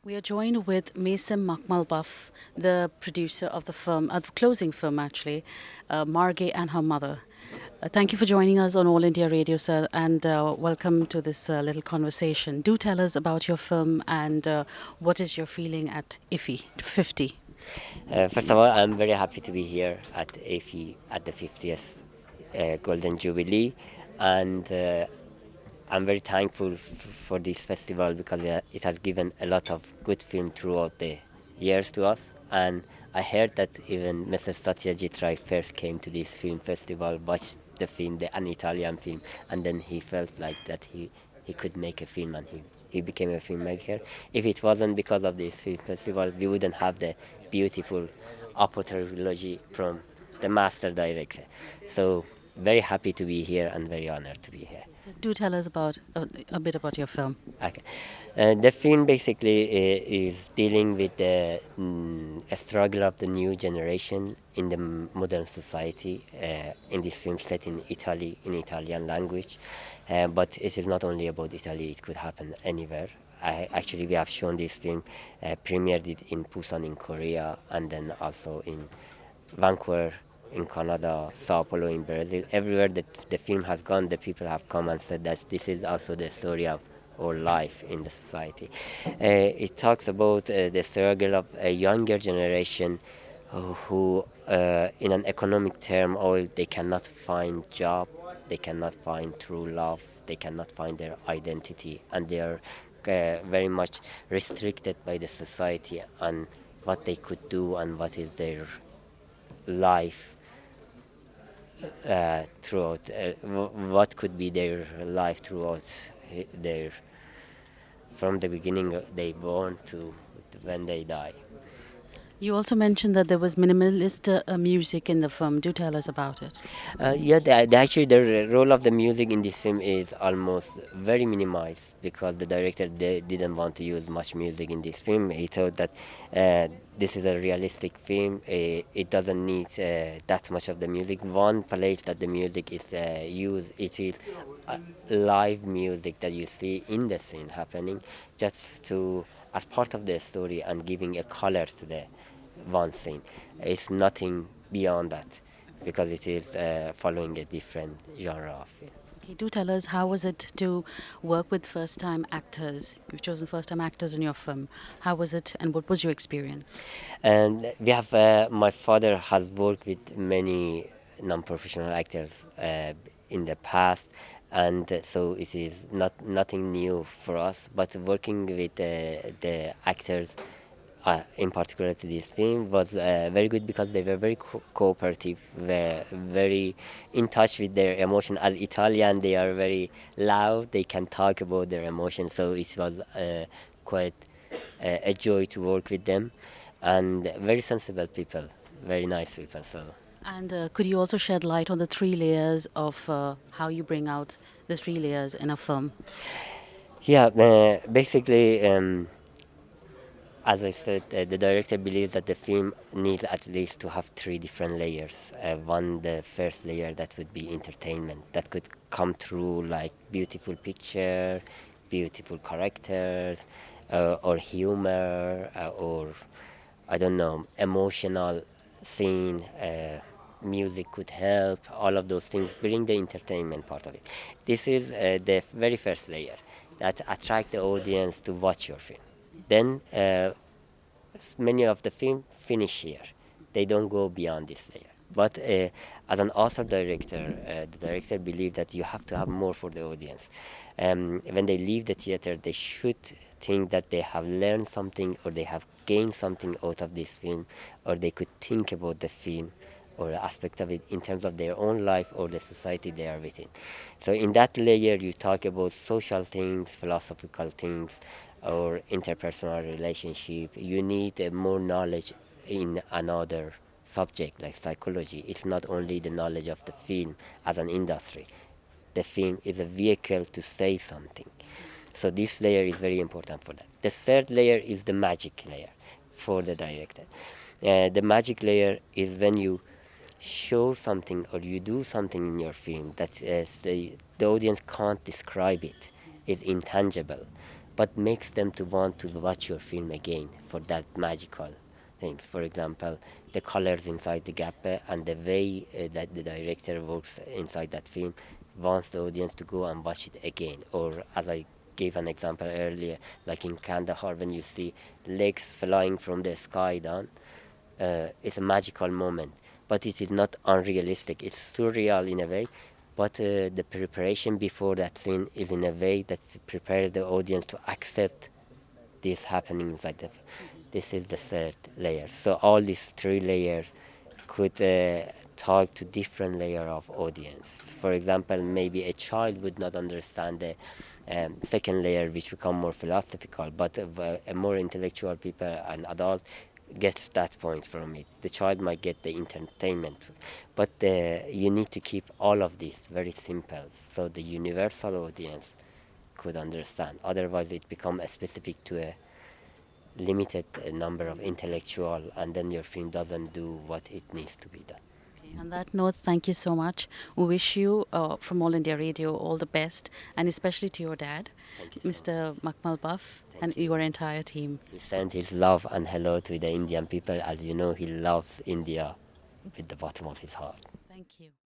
We are joined with Maysam Makhmalbaf, the producer of the film, the closing film actually, Marghe and her mother. Thank you for joining us on All India Radio, sir, and welcome to this little conversation. Do tell us about your film and what is your feeling at IFI 50? First of all, I'm very happy to be here at AFI at the 50th Golden Jubilee, and I'm very thankful for this festival because it has given a lot of good film throughout the years to us. And I heard that even Mr. Satyajit Ray first came to this film festival, watched the film, an Italian film, and then he felt like that he could make a film, and he became a filmmaker. If it wasn't because of this film festival, we wouldn't have the beautiful opportunity from the master director. So very happy to be here and very honored to be here. So do tell us about a bit about your film. Okay. The film basically is dealing with the struggle of the new generation in the modern society. In this film set in Italy, in Italian language, but it is not only about Italy. It could happen anywhere. Actually, we have shown this film, premiered it in Busan in Korea, and then also in Vancouver in Canada, Sao Paulo in Brazil. Everywhere that the film has gone, the people have come and said that this is also the story of our life in the society. It talks about the struggle of a younger generation who, in an economic term, or they cannot find job, they cannot find true love, they cannot find their identity, and they are very much restricted by the society and what they could do and what is their life throughout what could be their life throughout their from the beginning they born to when they die. You also mentioned that there was minimalist music in the film. Do tell us about it. Yeah, actually, the role of the music in this film is almost very minimized because the director didn't want to use much music in this film. He thought that this is a realistic film. It doesn't need that much of the music. One place that the music is used, it is live music that you see in the scene happening, just to as part of the story and giving a color to the one scene. It's nothing beyond that because it is following a different genre of film. Okay, do tell us how was it to work with first-time actors? You've chosen first-time actors in your film. How was it, and what was your experience? And we have my father has worked with many non-professional actors in the past, and so it is nothing new for us. But working with the actors in particular to this film was very good because they were very cooperative, were very in touch with their emotion. As Italian, they are very loud. They can talk about their emotions, so it was quite a joy to work with them, and very sensible people, very nice people. So. And could you also shed light on the three layers of how you bring out the three layers in a film? Yeah, basically, as I said, the director believes that the film needs at least to have three different layers. One, the first layer, that would be entertainment, that could come through like beautiful picture, beautiful characters, or humor, or I don't know, emotional scene. Music could help. All of those things bring the entertainment part of it. This is the very first layer that attract the audience to watch your film. Then many of the film finish here. They don't go beyond this layer. But as an author director, the director believes that you have to have more for the audience. When they leave the theater, they should think that they have learned something or they have gained something out of this film, or they could think about the film or aspect of it in terms of their own life or the society they are within. So in that layer, you talk about social things, philosophical things, or interpersonal relationship. You need more knowledge in another subject like psychology. It's not only the knowledge of the film as an industry. The film is a vehicle to say something. So this layer is very important for that. The third layer is the magic layer for the director. The magic layer is when you show something or you do something in your film that the audience can't describe it, is intangible, but makes them to want to watch your film again for that magical things. For example, the colors inside the gap and the way that the director works inside that film wants the audience to go and watch it again. Or as I gave an example earlier, like in Kandahar, when you see legs flying from the sky down, it's a magical moment, but it is not unrealistic. It's surreal in a way, but the preparation before that scene is in a way that prepares the audience to accept this happening inside the. This is the third layer. So all these three layers could talk to different layer of audience. For example, maybe a child would not understand the second layer, which become more philosophical, but a more intellectual people and adult gets that point from it. The child might get the entertainment, but you need to keep all of this very simple so the universal audience could understand. Otherwise, it become specific to a limited number of intellectual, and then your film doesn't do what it needs to be done. Okay, on that note, thank you so much. We wish you, from All India Radio, all the best, and especially to your dad, Thank you so Mr. much. Makhmalbaf, and Thank you. your entire team. He sent his love and hello to the Indian people. As you know, he loves India with the bottom of his heart. Thank you.